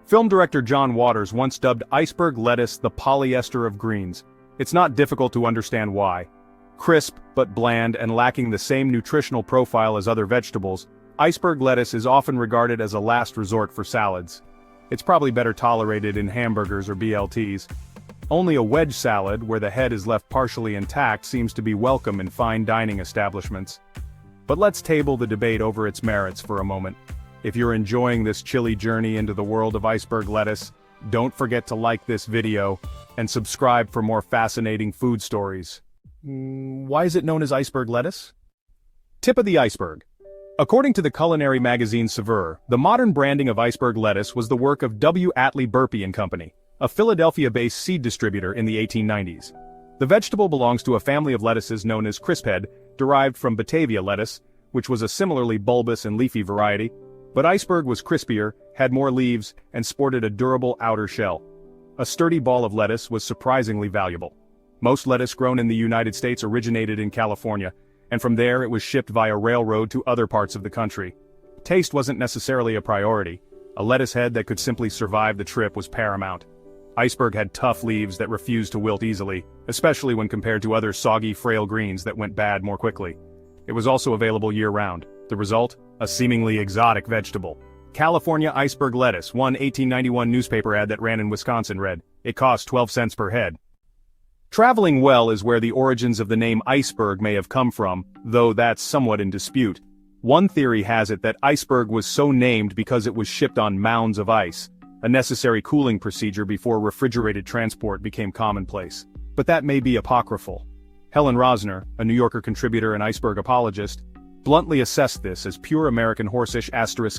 Film director John Waters once dubbed iceberg lettuce the polyester of greens. It's not difficult to understand why. Crisp but bland and lacking the same nutritional profile as other vegetables, iceberg lettuce is often regarded as a last resort for salads. It's probably better tolerated in hamburgers or BLTs. Only a wedge salad, where the head is left partially intact, seems to be welcome in fine dining establishments. But let's table the debate over its merits for a moment. If you're enjoying this chilly journey into the world of iceberg lettuce, don't forget to like this video and subscribe for more fascinating food stories. Why is it known as iceberg lettuce? Tip of the iceberg. According to the culinary magazine Saveur, the modern branding of iceberg lettuce was the work of W. Atlee Burpee and Company, a Philadelphia-based seed distributor in the 1890s. The vegetable belongs to a family of lettuces known as crisphead, derived from Batavia lettuce, which was a similarly bulbous and leafy variety, but iceberg was crispier, had more leaves, and sported a durable outer shell. A sturdy ball of lettuce was surprisingly valuable. Most lettuce grown in the United States originated in California, and from there it was shipped via railroad to other parts of the country. Taste wasn't necessarily a priority. A lettuce head that could simply survive the trip was paramount. Iceberg had tough leaves that refused to wilt easily, especially when compared to other soggy, frail greens that went bad more quickly. It was also available year-round. The result? A seemingly exotic vegetable. California iceberg lettuce, one 1891 newspaper ad that ran in Wisconsin read, "It cost 12 cents per head." Traveling well is where the origins of the name iceberg may have come from, though that's somewhat in dispute. One theory has it that iceberg was so named because it was shipped on mounds of ice, a necessary cooling procedure before refrigerated transport became commonplace. But that may be apocryphal. Helen Rosner, a New Yorker contributor and iceberg apologist, bluntly assessed this as pure American horsish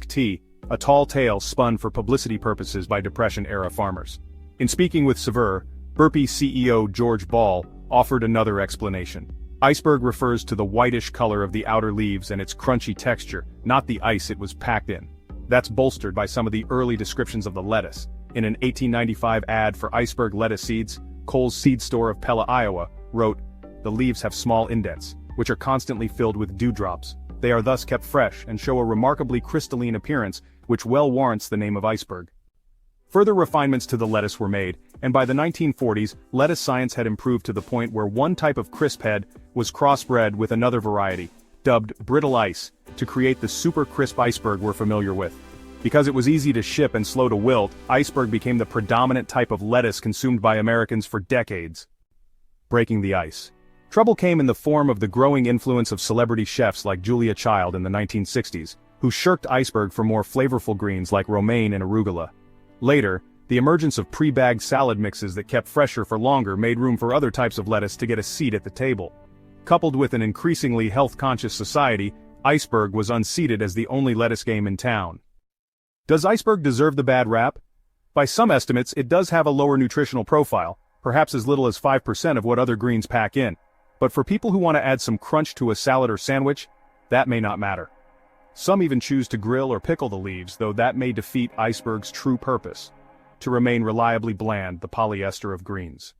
*T, a tall tale spun for publicity purposes by Depression-era farmers. In speaking with Saveur, Burpee CEO George Ball offered another explanation. Iceberg refers to the whitish color of the outer leaves and its crunchy texture, not the ice it was packed in. That's bolstered by some of the early descriptions of the lettuce. In an 1895 ad for iceberg lettuce seeds, Kohl's seed store of Pella, Iowa, wrote, "The leaves have small indents, which are constantly filled with dewdrops. They are thus kept fresh and show a remarkably crystalline appearance, which well warrants the name of iceberg." Further refinements to the lettuce were made, and by the 1940s, lettuce science had improved to the point where one type of crisphead was crossbred with another variety, dubbed brittle ice, to create the super crisp iceberg we're familiar with. Because it was easy to ship and slow to wilt, iceberg became the predominant type of lettuce consumed by Americans for decades. Breaking the ice. Trouble came in the form of the growing influence of celebrity chefs like Julia Child in the 1960s, who shirked iceberg for more flavorful greens like romaine and arugula. Later, the emergence of pre-bagged salad mixes that kept fresher for longer made room for other types of lettuce to get a seat at the table. Coupled with an increasingly health-conscious society, iceberg was unseated as the only lettuce game in town. Does iceberg deserve the bad rap? By some estimates, it does have a lower nutritional profile, perhaps as little as 5% of what other greens pack in. But for people who want to add some crunch to a salad or sandwich, that may not matter. Some even choose to grill or pickle the leaves, though that may defeat iceberg's true purpose: to remain reliably bland, the polyester of greens.